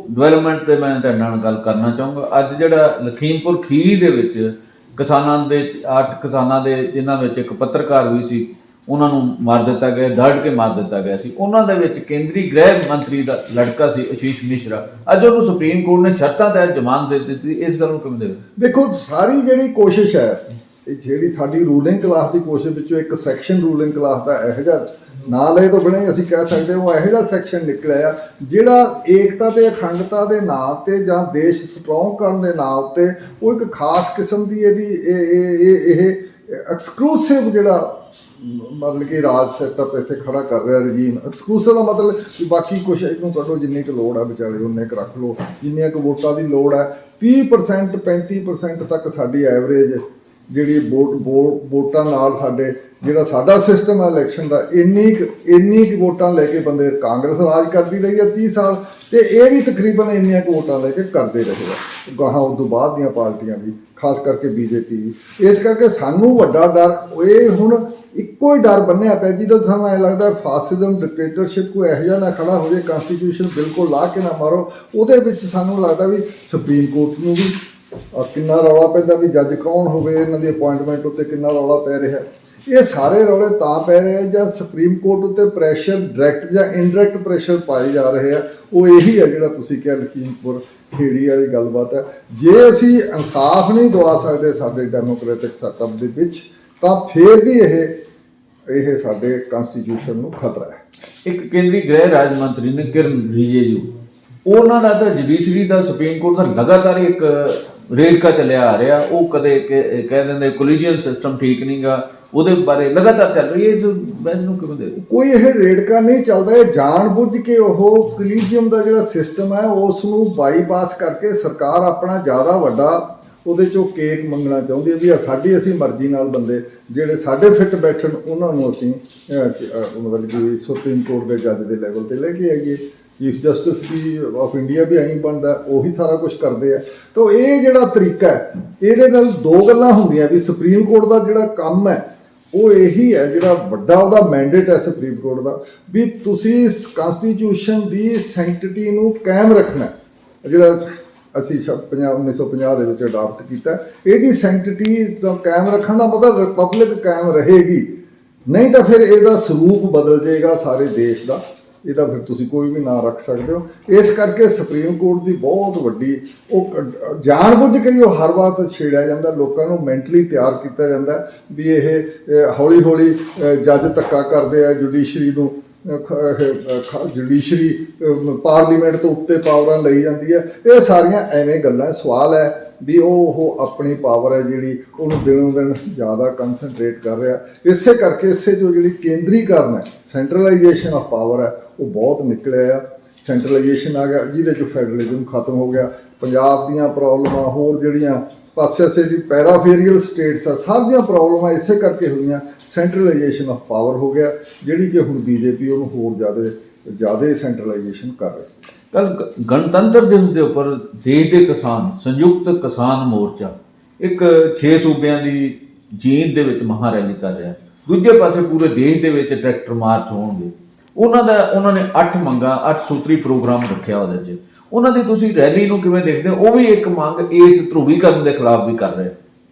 ਡਿਵੈਲਪਮੈਂਟ 'ਤੇ ਮੈਂ ਤੁਹਾਡੇ ਨਾਲ ਗੱਲ ਕਰਨਾ ਚਾਹੂੰਗਾ। ਅੱਜ ਜਿਹੜਾ ਲਖੀਮਪੁਰ ਖੀਰੀ ਦੇ ਵਿੱਚ ਕਿਸਾਨਾਂ ਦੇ 8 ਕਿਸਾਨਾਂ ਦੇ, ਜਿਨ੍ਹਾਂ ਵਿੱਚ ਇੱਕ ਪੱਤਰਕਾਰ ਵੀ ਸੀ, ਉਹਨਾਂ ਨੂੰ ਮਾਰ ਦਿੱਤਾ ਗਿਆ, ਦਰੜ ਕੇ ਮਾਰ ਦਿੱਤਾ ਗਿਆ ਸੀ। ਉਹਨਾਂ ਦੇ ਵਿੱਚ ਕੇਂਦਰੀ ਗ੍ਰਹਿ ਮੰਤਰੀ ਦਾ ਲੜਕਾ ਸੀ ਆਸ਼ੀਸ਼ ਮਿਸ਼ਰਾ, ਅੱਜ ਉਹਨੂੰ ਸੁਪਰੀਮ ਕੋਰਟ ਨੇ ਸ਼ਰਤਾਂ ਤਹਿਤ ਜ਼ਮਾਨਤ ਦੇ ਦਿੱਤੀ। ਇਸ ਗੱਲ ਨੂੰ ਕਿਵੇਂ ਦੇਖਦੇ? ਦੇਖੋ, ਸਾਰੀ ਜਿਹੜੀ ਕੋਸ਼ਿਸ਼ ਹੈ, ਜਿਹੜੀ ਸਾਡੀ ਰੂਲਿੰਗ ਕਲਾਸ ਦੀ ਕੋਸ਼ਿਸ਼ ਵਿੱਚੋਂ ਇੱਕ ਸੈਕਸ਼ਨ ਰੂਲਿੰਗ ਕਲਾਸ ਦਾ ਇਹੋ ਜਿਹਾ ਨਾਂ ਲਏ ਤੋਂ ਬਿਨਾਂ ਅਸੀਂ ਕਹਿ ਸਕਦੇ ਉਹ ਇਹੋ ਜਿਹਾ ਸੈਕਸ਼ਨ ਨਿਕਲਿਆ ਜਿਹੜਾ ਏਕਤਾ ਤੇ ਅਖੰਡਤਾ ਦੇ ਨਾਂ ਤੇ ਜਾਂ ਦੇਸ਼ ਸਟਰੋਂਗ ਕਰਨ ਦੇ ਨਾਂ ਉੱਤੇ ਉਹ ਇੱਕ ਖਾਸ ਕਿਸਮ ਦੀ ਇਹਦੀ ਇਹ ਐਕਸਕਲੂਸਿਵ ਜਿਹੜਾ ਮਤਲਬ ਕਿ ਰਾਜ ਸੈਟਅਪ ਇੱਥੇ ਖੜਾ ਕਰ ਰਿਹਾ ਰਜੀਮ। ਐਕਸਕਲੂਸਿਵ ਦਾ ਮਤਲਬ ਕਿ ਬਾਕੀ ਕੁਛ ਇਹਨੂੰ ਕੱਢੋ, ਜਿੰਨੀ ਕੁ ਲੋੜ ਹੈ ਵਿਚਾਲੇ ਉਨੇ ਕੁ ਰੱਖ ਲਓ, ਜਿੰਨੀਆਂ ਕੁ ਵੋਟਾਂ ਦੀ ਲੋੜ ਹੈ। 30% 35% ਤੱਕ ਸਾਡੀ ਐਵਰੇਜ ਜਿਹੜੀ ਵੋਟਾਂ ਨਾਲ ਸਾਡੇ ਜਿਹੜਾ ਸਾਡਾ ਸਿਸਟਮ ਹੈ ਇਲੈਕਸ਼ਨ ਦਾ, ਇੰਨੀ ਕੁ ਵੋਟਾਂ ਲੈ ਕੇ ਬੰਦੇ ਕਾਂਗਰਸ ਰਾਜ ਕਰਦੀ ਰਹੀ ਹੈ 30 ਸਾਲ, ਤੇ ਇਹ ਵੀ ਤਕਰੀਬਨ ਇੰਨੀਆਂ ਕੁ ਵੋਟਾਂ ਲੈ ਕੇ ਕਰਦੇ ਰਹੇ ਆ ਗਾਹਾਂ ਉਸ ਤੋਂ ਬਾਅਦ ਦੀਆਂ ਪਾਰਟੀਆਂ ਵੀ, ਖਾਸ ਕਰਕੇ ਬੀਜੇਪੀ ਵੀ। ਇਸ ਕਰਕੇ ਸਾਨੂੰ ਵੱਡਾ ਡਰ ਇਹ ਹੁਣ ਇੱਕੋ ਹੀ ਡਰ ਬੰਨਿਆ ਪਿਆ, ਜਿਹਦਾ ਸਾਨੂੰ ਐਂ ਲੱਗਦਾ ਫਾਸਿਜ਼ਮ ਡਿਕਟੇਟਰਸ਼ਿਪ ਕੋਈ ਇਹੋ ਜਿਹਾ ਨਾ ਖੜਾ ਹੋ ਜਾਏ, ਕਨਸਟੀਟਿਊਸ਼ਨ ਬਿਲਕੁਲ ਲਾ ਕੇ ਨਾ ਮਾਰੋ। ਉਹਦੇ ਵਿੱਚ ਸਾਨੂੰ ਲੱਗਦਾ ਵੀ ਸੁਪਰੀਮ ਕੋਰਟ ਨੂੰ ਵੀ ਕਿੰਨਾ ਰੌਲਾ ਪੈਂਦਾ ਵੀ ਜੱਜ ਕੌਣ ਹੋਵੇ, ਇਹਨਾਂ ਦੀ ਅਪਾਇੰਟਮੈਂਟ ਉੱਤੇ ਕਿੰਨਾ ਰੌਲਾ ਪੈ ਰਿਹਾ। ਇਹ ਸਾਰੇ ਰੌਲੇ ਤਾਂ ਪੈ ਰਹੇ ਜਾਂ ਸੁਪਰੀਮ ਕੋਰਟ ਉੱਤੇ ਪ੍ਰੈਸ਼ਰ ਡਾਇਰੈਕਟ ਜਾਂ ਇਨਡਾਇਰੈਕਟ ਪ੍ਰੈਸ਼ਰ ਪਾਏ ਜਾ ਰਹੇ ਆ। ਉਹ ਇਹੀ ਹੈ ਜਿਹੜਾ ਤੁਸੀਂ ਕਿਹਾ ਲਖੀਮਪੁਰ ਖੇੜੀ ਵਾਲੀ ਗੱਲਬਾਤ ਹੈ। ਜੇ ਅਸੀਂ ਇਨਸਾਫ ਨਹੀਂ ਦਵਾ ਸਕਦੇ ਸਾਡੇ ਡੈਮੋਕ੍ਰੈਟਿਕ ਸੈਟਅਪ ਦੇ ਵਿੱਚ, ਤਾਂ ਫਿਰ ਵੀ ਇਹ ਸਾਡੇ ਕਨਸਟੀਟਿਊਸ਼ਨ ਨੂੰ ਖਤਰਾ ਹੈ। ਇੱਕ ਕੇਂਦਰੀ ਗ੍ਰਹਿ ਰਾਜ ਮੰਤਰੀ ਨੇ ਕਿਰਨ ਰਿਜੀਜੂ, ਉਹਨਾਂ ਦਾ ਤਾਂ ਜੁਡੀਸ਼ਰੀ ਦਾ ਸੁਪਰੀਮ ਕੋਰਟ ਦਾ ਲਗਾਤਾਰ ਇੱਕ ਰੇੜਕਾ ਚੱਲਿਆ ਆ ਰਿਹਾ। ਉਹ ਕਦੇ ਕਹਿ ਦਿੰਦੇ ਕੋਲੀਜੀਅਨ ਸਿਸਟਮ ਠੀਕ ਨਹੀਂ ਗਾ, ਉਹਦੇ ਬਾਰੇ ਲਗਾਤਾਰ ਚੱਲ ਰਹੀ ਹੈ। ਇਸ ਬਹਿਸ ਨੂੰ ਕਿਵੇਂ ਦੇਖਦੇ? ਕੋਈ ਇਹ ਰੇੜਕਾ ਨਹੀਂ ਚੱਲਦਾ, ਇਹ ਜਾਣ ਬੁੱਝ ਕੇ ਉਹ ਕੋਲੀਜੀਅਮ ਦਾ ਜਿਹੜਾ ਸਿਸਟਮ ਹੈ ਉਸ ਨੂੰ ਬਾਈਪਾਸ ਕਰਕੇ ਸਰਕਾਰ ਆਪਣਾ ਜ਼ਿਆਦਾ ਵੱਡਾ ਉਹਦੇ ਚੋਂ ਕੇਕ ਮੰਗਣਾ ਚਾਹੁੰਦੀ ਹੈ ਵੀ ਅਸੀਂ ਮਰਜ਼ੀ ਨਾਲ ਬੰਦੇ ਜਿਹੜੇ ਸਾਡੇ ਫਿੱਟ ਬੈਠਣ ਉਹਨਾਂ ਨੂੰ ਅਸੀਂ ਮਤਲਬ ਕਿ ਸੁਪਰੀਮ ਕੋਰਟ ਦੇ ਜੱਜ ਦੇ ਲੈਵਲ ਤੇ ਲੈ ਕੇ ਆਈਏ। ਚੀਫ ਜਸਟਿਸ ਵੀ ਆਫ ਇੰਡੀਆ ਵੀ ਐਂ ਬਣਦਾ, ਉਹੀ ਸਾਰਾ ਕੁਝ ਕਰਦੇ ਆ। ਤਾਂ ਇਹ ਜਿਹੜਾ ਤਰੀਕਾ ਹੈ, ਇਹਦੇ ਨਾਲ ਦੋ ਗੱਲਾਂ ਹੁੰਦੀਆਂ ਵੀ ਸੁਪਰੀਮ ਕੋਰਟ ਦਾ ਜਿਹੜਾ ਕੰਮ ਹੈ ਉਹ ਇਹੀ ਹੈ, ਜਿਹੜਾ ਵੱਡਾ ਉਹਦਾ ਮੈਂਡੇਟ ਹੈ ਸੁਪਰੀਮ ਕੋਰਟ ਦਾ, ਵੀ ਤੁਸੀਂ ਕਨਸਟੀਟਿਊਸ਼ਨ ਦੀ ਸੈਂਕਟਿਟੀ ਨੂੰ ਕਾਇਮ ਰੱਖਣਾ। ਜਿਹੜਾ ਅਸੀਂ 1950 ਦੇ ਵਿੱਚ ਅਡਾਪਟ ਕੀਤਾ, ਇਹਦੀ ਸੈਂਕਟਿਟੀ ਤਾਂ ਕਾਇਮ ਰੱਖਣ ਦਾ ਮਤਲਬ ਰਿਪਬਲਿਕ ਕਾਇਮ ਰਹੇਗੀ, ਨਹੀਂ ਤਾਂ ਫਿਰ ਇਹਦਾ ਸਰੂਪ ਬਦਲ ਜਾਏਗਾ ਸਾਰੇ ਦੇਸ਼ ਦਾ। ਇਹਦਾ ਫਿਰ ਤੁਸੀਂ ਕੋਈ ਵੀ ਨਾਂ ਰੱਖ ਸਕਦੇ ਹੋ। ਇਸ ਕਰਕੇ ਸੁਪਰੀਮ ਕੋਰਟ ਦੀ ਬਹੁਤ ਵੱਡੀ ਉਹ ਜਾਣ ਬੁੱਝ ਕੇ ਹੀ ਉਹ ਹਰ ਵਾਰ ਛੇੜਿਆ ਜਾਂਦਾ, ਲੋਕਾਂ ਨੂੰ ਮੈਂਟਲੀ ਤਿਆਰ ਕੀਤਾ ਜਾਂਦਾ ਵੀ ਇਹ ਹੌਲੀ ਹੌਲੀ ਜੱਜ ਧੱਕਾ ਕਰਦੇ ਆ ਜੁਡੀਸ਼ਰੀ ਨੂੰ, ਜੁਡੀਸ਼ਰੀ ਪਾਰਲੀਮੈਂਟ ਤੋਂ ਉੱਤੇ ਪਾਵਰਾਂ ਲਈ ਜਾਂਦੀ ਹੈ। ਇਹ ਸਾਰੀਆਂ ਐਵੇਂ ਗੱਲਾਂ। ਸਵਾਲ ਹੈ ਵੀ ਉਹ ਆਪਣੀ ਪਾਵਰ ਹੈ ਜਿਹੜੀ ਉਹਨੂੰ ਦਿਨੋਂ ਦਿਨ ਜ਼ਿਆਦਾ ਕੰਸਨਟਰੇਟ ਕਰ ਰਿਹਾ। ਇਸੇ ਕਰਕੇ ਇਸੇ ਜੋ ਜਿਹੜੀ ਕੇਂਦਰੀਕਰਨ ਹੈ, ਸੈਂਟਰਲਾਈਜੇਸ਼ਨ ਆਫ ਪਾਵਰ ਹੈ, ਉਹ ਬਹੁਤ ਨਿਕਲਿਆ ਆ। ਸੈਂਟਰਲਾਈਜੇਸ਼ਨ ਆ ਗਿਆ, ਜਿਹਦੇ 'ਚ ਫੈਡਰਲਿਜ਼ਮ ਖਤਮ ਹੋ ਗਿਆ। ਪੰਜਾਬ ਦੀਆਂ ਪ੍ਰੋਬਲਮਾਂ ਹੋਰ ਜਿਹੜੀਆਂ ਪਾਸੇ ਦੀ ਪੈਰਾਫੇਰੀਅਲ ਸਟੇਟਸ ਆ, ਸਭ ਦੀਆਂ ਪ੍ਰੋਬਲਮਾਂ ਇਸੇ ਕਰਕੇ ਹੋਈਆਂ। ਸੈਂਟਰਲਾਈਜੇਸ਼ਨ ਆਫ ਪਾਵਰ ਹੋ ਗਿਆ, ਜਿਹੜੀ ਕਿ ਹੁਣ ਬੀਜੇਪੀ ਉਹਨੂੰ ਹੋਰ ਜ਼ਿਆਦਾ ਸੈਂਟਰਲਾਈਜੇਸ਼ਨ ਕਰ ਰਹੀ ਹੈ। ਕੱਲ ਗਣਤੰਤਰ ਦਿਵਸ ਦੇ ਉੱਪਰ ਦੇਸ਼ ਦੇ ਕਿਸਾਨ ਸੰਯੁਕਤ ਕਿਸਾਨ ਮੋਰਚਾ ਇੱਕ 6 ਸੂਬਿਆਂ ਦੀ ਜੀਂਦ ਦੇ ਵਿੱਚ ਮਹਾ ਰੈਲੀ ਕਰ ਰਿਹਾ। ਦੂਜੇ ਪਾਸੇ ਪੂਰੇ ਦੇਸ਼ ਦੇ ਵਿੱਚ ਟਰੈਕਟਰ ਮਾਰਚ ਹੋਣਗੇ। ਉਹਨਾਂ ਨੇ 8 ਮੰਗਾਂ 8 ਸੂਤਰੀ ਪ੍ਰੋਗਰਾਮ ਰੱਖਿਆ ਉਹਦੇ 'ਚ। ਉਹਨਾਂ ਦੀ ਤੁਸੀਂ ਰੈਲੀ ਨੂੰ ਕਿਵੇਂ ਦੇਖਦੇ ਹੋ? ਉਹ ਵੀ ਇੱਕ ਮੰਗ ਇਸ ਧਰੂਵੀਕਰਨ ਦੇ ਖਿਲਾਫ ਵੀ ਕਰ ਰਹੇ।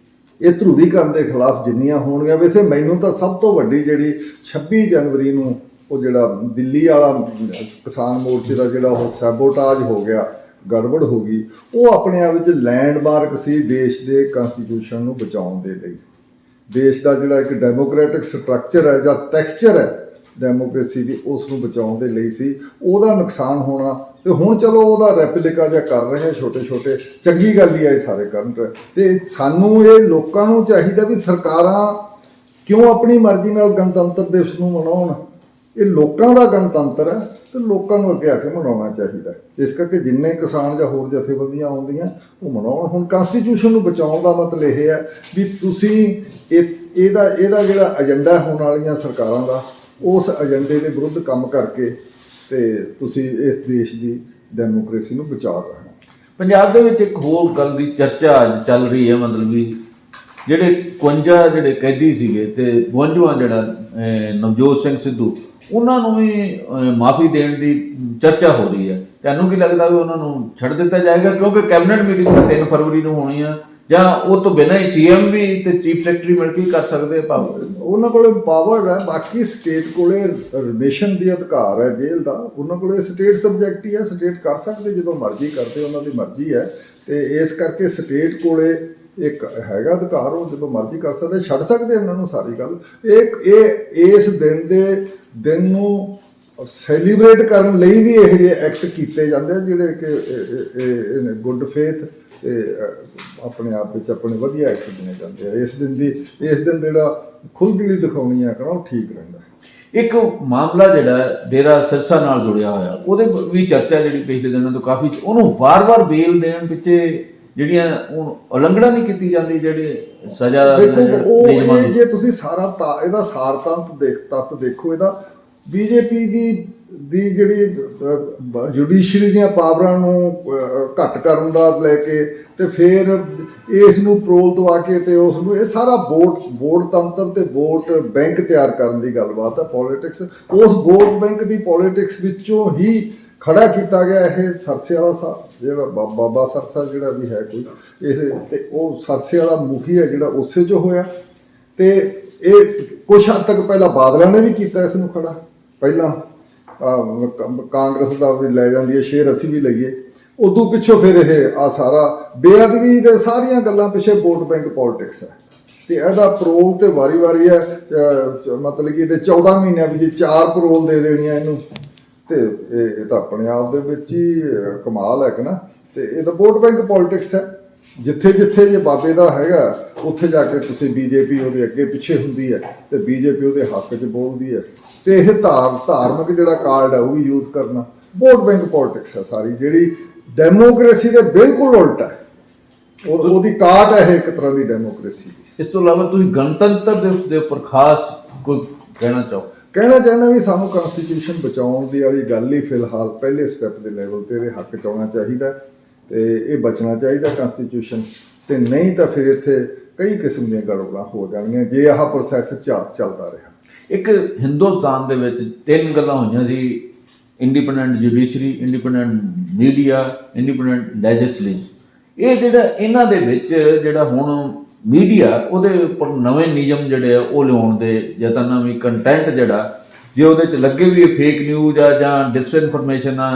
ਇਹ ਧਰੂਵੀਕਰਨ ਦੇ ਖਿਲਾਫ ਜਿੰਨੀਆਂ ਹੋਣਗੀਆਂ, ਵੈਸੇ ਮੈਨੂੰ ਤਾਂ ਸਭ ਤੋਂ ਵੱਡੀ ਜਿਹੜੀ 26 ਜਨਵਰੀ ਨੂੰ ਉਹ ਜਿਹੜਾ ਦਿੱਲੀ ਵਾਲਾ ਕਿਸਾਨ ਮੋਰਚੇ ਦਾ ਜਿਹੜਾ ਉਹ ਸੈਬੋਟਾਜ ਹੋ ਗਿਆ, ਗੜਬੜ ਹੋ ਗਈ, ਉਹ ਆਪਣੇ ਆਪ ਵਿੱਚ ਲੈਂਡਮਾਰਕ ਸੀ ਦੇਸ਼ ਦੇ ਕਨਸਟੀਟਿਊਸ਼ਨ ਨੂੰ ਬਚਾਉਣ ਦੇ ਲਈ। ਦੇਸ਼ ਦਾ ਜਿਹੜਾ ਇੱਕ ਡੈਮੋਕ੍ਰੈਟਿਕ ਸਟਰਕਚਰ ਹੈ ਜਾਂ ਟੈਕਸਚਰ ਹੈ ਡੈਮੋਕ੍ਰੇਸੀ ਦੀ, ਉਸ ਨੂੰ ਬਚਾਉਣ ਦੇ ਲਈ ਸੀ। ਉਹਦਾ ਨੁਕਸਾਨ ਹੋਣਾ, ਤੇ ਹੁਣ ਚਲੋ ਉਹਦਾ ਰੈਪਲੀਕਾ ਜਿਹਾ ਕਰ ਰਹੇ ਛੋਟੇ ਚੰਗੀ ਗੱਲ ਹੀ ਹੈ ਇਹ ਸਾਰੇ ਕਰਨ। ਤੇ ਸਾਨੂੰ ਇਹ ਲੋਕਾਂ ਨੂੰ ਚਾਹੀਦਾ ਵੀ ਸਰਕਾਰਾਂ ਕਿਉਂ ਆਪਣੀ ਮਰਜ਼ੀ ਨਾਲ ਗਣਤੰਤਰ ਦਿਵਸ ਨੂੰ ਮਨਾਉਣ? ਇਹ ਲੋਕਾਂ ਦਾ ਗਣਤੰਤਰ ਹੈ ਤੇ ਲੋਕਾਂ ਨੂੰ ਅੱਗੇ ਆ ਕੇ ਮਨਾਉਣਾ ਚਾਹੀਦਾ। ਇਸ ਕਰਕੇ ਜਿੰਨੇ ਕਿਸਾਨ ਜਾਂ ਹੋਰ ਜਥੇਬੰਦੀਆਂ ਆਉਂਦੀਆਂ ਉਹ ਮਨਾਉਣ। ਹੁਣ ਕਨਸਟੀਟਿਊਸ਼ਨ ਨੂੰ ਬਚਾਉਣ ਦਾ ਮਤਲਬ ਇਹ ਹੈ ਵੀ ਤੁਸੀਂ ਇਹਦਾ ਜਿਹੜਾ ਏਜੰਡਾ ਹੋਣ ਵਾਲੀਆਂ ਸਰਕਾਰਾਂ ਦਾ, ਉਸ ਏਜੰਡੇ ਦੇ ਵਿਰੁੱਧ ਕੰਮ ਕਰਕੇ ਤੇ ਤੁਸੀਂ ਇਸ ਦੇਸ਼ ਦੀ ਡੈਮੋਕ੍ਰੇਸੀ ਨੂੰ ਬਚਾ ਰਹੇ ਹੋ। ਪੰਜਾਬ ਦੇ ਵਿੱਚ ਇੱਕ ਹੋਰ ਗੱਲ ਦੀ ਚਰਚਾ ਅੱਜ ਚੱਲ ਰਹੀ ਹੈ, ਮਤਲਬ ਵੀ ਜਿਹੜੇ 51 ਜਿਹੜੇ ਕੈਦੀ ਸੀਗੇ ਤੇ 52ਵਾਂ ਜਿਹੜਾ ਨਵਜੋਤ ਸਿੰਘ ਸਿੱਧੂ, ਉਹਨਾਂ ਨੂੰ ਵੀ ਮਾਫੀ ਦੇਣ ਦੀ ਚਰਚਾ ਹੋ ਰਹੀ ਹੈ। ਤੁਹਾਨੂੰ ਕੀ ਲੱਗਦਾ ਵੀ ਉਹਨਾਂ ਨੂੰ ਛੱਡ ਦਿੱਤਾ ਜਾਏਗਾ? ਕਿਉਂਕਿ ਕੈਬਨਿਟ ਮੀਟਿੰਗ ਤਾਂ 3 ਫਰਵਰੀ ਨੂੰ ਹੋਣੀ ਆ, ਜਾਂ ਉਹ ਤੋਂ ਬਿਨਾਂ ਹੀ ਸੀਐਮ ਵੀ ਤੇ ਚੀਫ ਸੈਕਟਰੀ ਮਿਲ ਕੇ ਕਰ ਸਕਦੇ ਆ? ਉਹਨਾਂ ਕੋਲੇ ਪਾਵਰ ਹੈ, ਬਾਕੀ ਸਟੇਟ ਕੋਲੇ ਰਿਮਿਸ਼ਨ ਦੀ ਅਧਿਕਾਰ ਹੈ ਜੇਲ੍ਹ ਦਾ। ਉਹਨਾਂ ਕੋਲੇ ਸਟੇਟ ਸਬਜੈਕਟ ਹੀ ਹੈ, ਸਟੇਟ ਕਰ ਸਕਦੇ ਜਦੋਂ ਮਰਜ਼ੀ ਕਰਦੇ, ਉਹਨਾਂ ਦੀ ਮਰਜ਼ੀ ਹੈ। ਤੇ ਇਸ ਕਰਕੇ ਸਟੇਟ ਕੋਲੇ ਇੱਕ ਹੈਗਾ ਅਧਿਕਾਰ, ਉਹ ਜਦੋਂ ਮਰਜ਼ੀ ਕਰ ਸਕਦੇ, ਛੱਡ ਸਕਦੇ ਉਹਨਾਂ ਨੂੰ। ਸਾਰੀ ਗੱਲ ਇਹ ਇਸ ਦਿਨ ਨੂੰ ਸੈਲੀਬ੍ਰੇਟ ਕਰਨ ਲਈ ਵੀ ਇਹ ਜਿਹੇ ਐਕਟ ਕੀਤੇ ਜਾਂਦੇ ਆ ਜਿਹੜੇ ਕਿ ਗੁੱਡ ਫੇਥ ਤੇ ਆਪਣੇ ਆਪ ਵਿੱਚ ਆਪਣੇ ਵਧੀਆ ਐਕਟ ਬਣੇ ਜਾਂਦੇ ਆ। ਇਸ ਦਿਨ ਜਿਹੜਾ ਖੁੱਲ੍ਹਦਿਲੀ ਦਿਖਾਉਣੀ ਆ ਉਹ ਠੀਕ ਰਹਿੰਦਾ। ਇੱਕ ਮਾਮਲਾ ਜਿਹੜਾ ਡੇਰਾ ਸਿਰਸਾ ਨਾਲ ਜੁੜਿਆ ਹੋਇਆ, ਉਹਦੇ ਵੀ ਚਰਚਾ ਜਿਹੜੀ ਪਿਛਲੇ ਦਿਨਾਂ ਤੋਂ ਕਾਫੀ, ਉਹਨੂੰ ਵਾਰ-ਵਾਰ ਬੇਲ ਦੇਣ ਪਿੱਛੇ ਜਿਹੜੀਆਂ ਉਲੰਘਣਾ ਨਹੀਂ ਕੀਤੀ ਜਾਂਦੀ, ਜਿਹੜੀ ਸਜ਼ਾ ਦੇਖੋ ਉਹ ਇਹ ਜੇ ਤੁਸੀਂ ਸਾਰਾ ਇਹਦਾ ਸਾਰ ਤੱਤ ਦੇਖੋ, ਇਹਦਾ ਬੀਜੇਪੀ ਦੀ ਜਿਹੜੀ ਜੁਡੀਸ਼ਰੀ ਦੀਆਂ ਪਾਵਰਾਂ ਨੂੰ ਘੱਟ ਕਰਨ ਦਾ ਲੈ ਕੇ ਤੇ ਫਿਰ ਇਸ ਨੂੰ ਪਰੋਲ ਦਵਾ ਕੇ ਤੇ ਉਸ ਨੂੰ ਇਹ ਸਾਰਾ ਵੋਟ ਤੰਤਰ ਤੇ ਵੋਟ ਬੈਂਕ ਤਿਆਰ ਕਰਨ ਦੀ ਗੱਲਬਾਤ ਹੈ। ਪੋਲੀਟਿਕਸ ਉਸ ਵੋਟ ਬੈਂਕ ਦੀ ਪੋਲੀਟਿਕਸ ਵਿੱਚੋਂ ਹੀ ਖੜਾ ਕੀਤਾ ਗਿਆ ਇਹ ਸਰਸੇ ਵਾਲਾ ਜਿਹੜਾ ਬਾਬਾ ਸਰਸਾ ਜਿਹੜਾ ਵੀ ਹੈ ਕੋਈ ਇਸ ਤੇ ਉਹ ਸਰਸੇ ਵਾਲਾ ਮੁਖੀ ਹੈ ਜਿਹੜਾ ਉਸੇ 'ਚੋਂ ਹੋਇਆ। ਤੇ ਇਹ ਕੁਛ ਹੱਦ ਤੱਕ ਪਹਿਲਾਂ ਬਾਦਲਾਂ ਨੇ ਵੀ ਕੀਤਾ ਇਸ ਨੂੰ ਖੜਾ, ਪਹਿਲਾਂ ਕਾਂਗਰਸ ਦਾ ਵੀ ਲੈ ਜਾਂਦੀ ਹੈ ਸ਼ੇਰ, ਅਸੀਂ ਵੀ ਲਈਏ। ਉਦੋਂ ਪਿੱਛੋਂ ਫਿਰ ਇਹ ਆ ਸਾਰਾ ਬੇਅਦਬੀ ਦੇ ਸਾਰੀਆਂ ਗੱਲਾਂ ਪਿੱਛੇ ਵੋਟ ਬੈਂਕ ਪੋਲੀਟਿਕਸ ਹੈ। ਤੇ ਇਹਦਾ ਪਰੋਲ ਤੇ ਵਾਰੀ ਹੈ, ਮਤਲਬ ਕਿ ਇਹਦੇ 14 ਮਹੀਨਿਆਂ ਵਿੱਚ 4 ਪਰੋਲ ਦੇ ਦੇਣੀਆਂ ਇਹਨੂੰ। ਤੇ ਇਹ ਤਾਂ ਆਪਣੇ ਆਪ ਦੇ ਵਿੱਚ ਹੀ ਕਮਾਲ ਹੈ ਕਿ ਨਾ। ਤੇ ਇਹ ਤਾਂ ਵੋਟ ਬੈਂਕ ਪੋਲੀਟਿਕਸ ਹੈ। ਜਿੱਥੇ ਜੇ ਬਾਬੇ ਦਾ ਹੈਗਾ ਉੱਥੇ ਜਾ ਕੇ ਤੁਸੀਂ ਬੀਜੇਪੀ ਉਹਦੇ ਅੱਗੇ ਪਿੱਛੇ ਹੁੰਦੀ ਹੈ ਤੇ ਬੀਜੇਪੀ ਉਹਦੇ ਹੱਕ 'ਚ ਬੋਲਦੀ ਹੈ। ਤੇ ਇਹ ਧਾਰਮਿਕ ਜਿਹੜਾ ਕਾਰਡ ਹੈ ਉਹ ਵੀ ਯੂਜ਼ ਕਰਨਾ ਵੋਟ ਬੈਂਕ ਪੋਲੀਟਿਕਸ ਹੈ ਸਾਰੀ, ਜਿਹੜੀ ਡੈਮੋਕ੍ਰੇਸੀ ਦੇ ਬਿਲਕੁਲ ਉਲਟ ਹੈ। ਉਹਦੀ ਕਾਟ ਹੈ ਇੱਕ ਤਰ੍ਹਾਂ ਦੀ ਡੈਮੋਕ੍ਰੇਸੀ ਦੀ। ਇਸ ਤੋਂ ਇਲਾਵਾ ਤੁਸੀਂ ਗਣਤੰਤਰ ਦਿਵਸ ਦੇ ਉੱਪਰ ਖਾਸ ਕੋਈ ਕਹਿਣਾ ਚਾਹੁੰਦਾ ਵੀ ਸਾਨੂੰ ਕਨਸਟੀਟਿਊਸ਼ਨ ਬਚਾਉਣ ਦੀ ਵਾਲੀ ਗੱਲ ਹੀ ਫਿਲਹਾਲ ਪਹਿਲੇ ਸਟੈਪ ਦੇ ਲੈਵਲ ਤੇ ਇਹਦੇ ਹੱਕ 'ਚ ਆਉਣਾ ਚਾਹੀਦਾ ਤੇ ਇਹ ਬਚਣਾ ਚਾਹੀਦਾ ਕਨਸਟੀਟਿਊਸ਼ਨ। ਤੇ ਨਹੀਂ ਤਾਂ ਫਿਰ ਇੱਥੇ ਕਈ ਕਿਸਮ ਦੀਆਂ ਗੜਬੜਾਂ ਹੋ ਜਾਣਗੀਆਂ ਜੇ ਆਹ ਪ੍ਰੋਸੈਸ ਚੱਲਦਾ ਰਿਹਾ। ਇੱਕ ਹਿੰਦੁਸਤਾਨ ਦੇ ਵਿੱਚ 3 ਗੱਲਾਂ ਹੋਈਆਂ ਸੀ, independent judiciary, independent media, independent legislature. ਇਹ ਜਿਹੜਾ ਇਹਨਾਂ ਦੇ ਵਿੱਚ ਜਿਹੜਾ ਹੁਣ ਮੀਡੀਆ ਉਹਦੇ ਉੱਪਰ ਨਵੇਂ ਨਿਯਮ ਜਿਹੜੇ ਆ ਉਹ ਲਿਆਉਣ ਦੇ ਯਤਨ ਨਾਲ ਵੀ ਕੰਟੈਂਟ ਜਿਹੜਾ ਜੇ ਉਹਦੇ 'ਚ ਲੱਗੇ ਵੀ ਫੇਕ ਨਿਊਜ਼ ਆ ਜਾਂ ਡਿਸਇਨਫੋਰਮੇਸ਼ਨ ਆ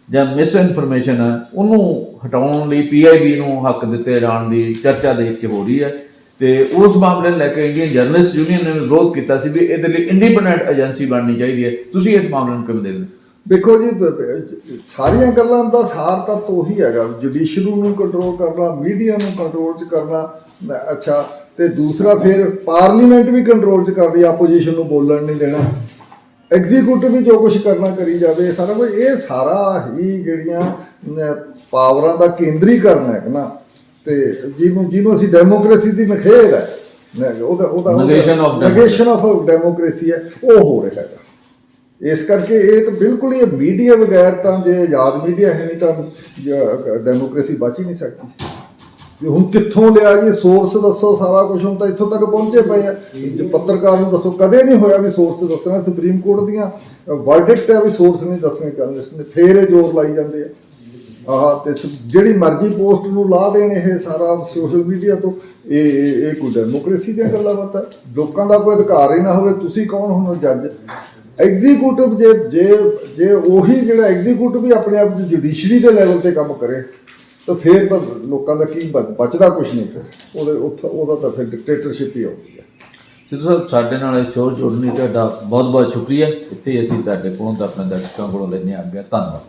ਜਾਂ ਮਿਸਇਨਫੋਰਮੇਸ਼ਨ ਆ, ਉਹਨੂੰ ਹਟਾਉਣ ਲਈ PIB ਨੂੰ ਹੱਕ ਦਿੱਤੇ ਜਾਣ ਦੀ ਚਰਚਾ ਦੇ ਵਿੱਚ ਹੋ ਰਹੀ ਹੈ। ਤੇ ਉਸ ਮਾਮਲੇ ਨੂੰ ਲੈ ਕੇ ਇੰਡੀਅਨ ਜਰਨਲਿਸਟ ਯੂਨੀਅਨ ਨੇ ਵਿਰੋਧ ਕੀਤਾ ਸੀ ਵੀ ਇਹਦੇ ਲਈ ਇੰਡੀਪੈਂਡੈਂਟ ਏਜੰਸੀ ਬਣਨੀ ਚਾਹੀਦੀ ਹੈ। ਤੁਸੀਂ ਇਸ ਮਾਮਲੇ ਨੂੰ ਕਿਵੇਂ ਦੇਖਦੇ? ਦੇਖੋ ਜੀ, ਸਾਰੀਆਂ ਗੱਲਾਂ ਦਾ ਸਾਰ ਤਾਂ ਉਹੀ ਹੈਗਾ, ਜੁਡੀਸ਼ਰੀ ਨੂੰ ਕੰਟਰੋਲ ਕਰਨਾ, ਮੀਡੀਆ ਨੂੰ ਕੰਟਰੋਲ 'ਚ ਕਰਨਾ, ਅੱਛਾ, ਤੇ ਦੂਸਰਾ ਫਿਰ ਪਾਰਲੀਮੈਂਟ ਵੀ ਕੰਟਰੋਲ 'ਚ ਕਰਨੀ, ਆਪੋਜੀਸ਼ਨ ਨੂੰ ਬੋਲਣ ਨਹੀਂ ਦੇਣਾ, ਐਗਜ਼ੀਕਿਊਟਿਵ ਵੀ ਜੋ ਕੁਛ ਕਰਨਾ ਕਰੀ ਜਾਵੇ, ਸਾਰਾ ਕੁਝ ਇਹ ਸਾਰਾ ਹੀ ਜਿਹੜੀਆਂ ਪਾਵਰਾਂ ਦਾ ਕੇਂਦਰੀਕਰਨ ਹੈ ਨਾ। ਤੇ ਜਿਹਨੂੰ ਅਸੀਂ ਡੈਮੋਕ੍ਰੇਸੀ ਦੀ ਨਖੇਧ ਹੈ, ਉਹਦਾ ਨੈਗੇਸ਼ਨ ਆਫ ਡੈਮੋਕ੍ਰੇਸੀ ਹੈ, ਉਹ ਹੋ ਰਿਹਾ ਹੈਗਾ। ਇਸ ਕਰਕੇ ਇਹ ਤਾਂ ਬਿਲਕੁਲ ਹੀ ਮੀਡੀਆ ਬਗੈਰ ਤਾਂ ਜੇ ਆਜ਼ਾਦ ਮੀਡੀਆ ਹੈ ਨਹੀਂ ਤਾਂ ਡੈਮੋਕ੍ਰੇਸੀ ਬਚ ਹੀ ਨਹੀਂ ਸਕਦੀ। ਵੀ ਹੁਣ ਕਿੱਥੋਂ ਲਿਆ ਜੀ ਸੋਰਸ ਦੱਸੋ, ਸਾਰਾ ਕੁਝ ਹੁਣ ਤਾਂ ਇੱਥੋਂ ਤੱਕ ਪਹੁੰਚੇ ਪਏ ਆ। ਪੱਤਰਕਾਰ ਨੂੰ ਦੱਸੋ, ਕਦੇ ਨਹੀਂ ਹੋਇਆ ਵੀ ਸੋਰਸ ਦੱਸਣਾ। ਸੁਪਰੀਮ ਕੋਰਟ ਦੀਆਂ ਵਰਡਿਕਟ ਹੈ ਵੀ ਸੋਰਸ ਨਹੀਂ ਦੱਸਣੇ ਜਰਨਲਿਸਟ ਨੇ, ਫੇਰ ਇਹ ਜ਼ੋਰ ਲਾਈ ਜਾਂਦੇ ਆ। ਤੇ ਜਿਹੜੀ ਮਰਜ਼ੀ ਪੋਸਟ ਨੂੰ ਲਾ ਦੇਣ ਇਹ ਸਾਰਾ ਸੋਸ਼ਲ ਮੀਡੀਆ ਤੋਂ। ਇਹ ਕੋਈ ਡੈਮੋਕ੍ਰੇਸੀ ਦੀਆਂ ਗੱਲਾਂ ਬਾਤਾਂ? ਲੋਕਾਂ ਦਾ ਕੋਈ ਅਧਿਕਾਰ ਹੀ ਨਾ ਹੋਵੇ, ਤੁਸੀਂ ਕੌਣ ਹੋ ਜੱਜ? ਐਗਜ਼ੀਕਿਊਟਿਵ ਜੇ ਉਹੀ ਜਿਹੜਾ ਐਗਜ਼ੀਕਿਊਟਿਵ ਵੀ ਆਪਣੇ ਆਪ ਜੁਡੀਸ਼ਰੀ ਦੇ ਲੈਵਲ ਤੇ ਕੰਮ ਕਰੇ ਤਾਂ ਫਿਰ ਤਾਂ ਲੋਕਾਂ ਦਾ ਕੀ ਬਚਦਾ ਕੁਛ ਨਹੀਂ। ਫਿਰ ਉਹਦਾ ਤਾਂ ਫਿਰ ਡਿਕਟੇਟਰਸ਼ਿਪ ਹੀ ਆਉਂਦੀ ਹੈ। ਸਿੱਧੂ ਸਾਹਿਬ, ਸਾਡੇ ਨਾਲ ਇਸ ਸ਼ੋਅ ਜੁੜਨ ਲਈ ਤੁਹਾਡਾ ਬਹੁਤ ਬਹੁਤ ਸ਼ੁਕਰੀਆ। ਇੱਥੇ ਅਸੀਂ ਤੁਹਾਡੇ ਕੋਲੋਂ ਤਾਂ ਆਪਣੇ ਦਰਸ਼ਕਾਂ ਕੋਲੋਂ ਲੈਂਦੇ ਹਾਂ ਅੱਗੇ। ਧੰਨਵਾਦ।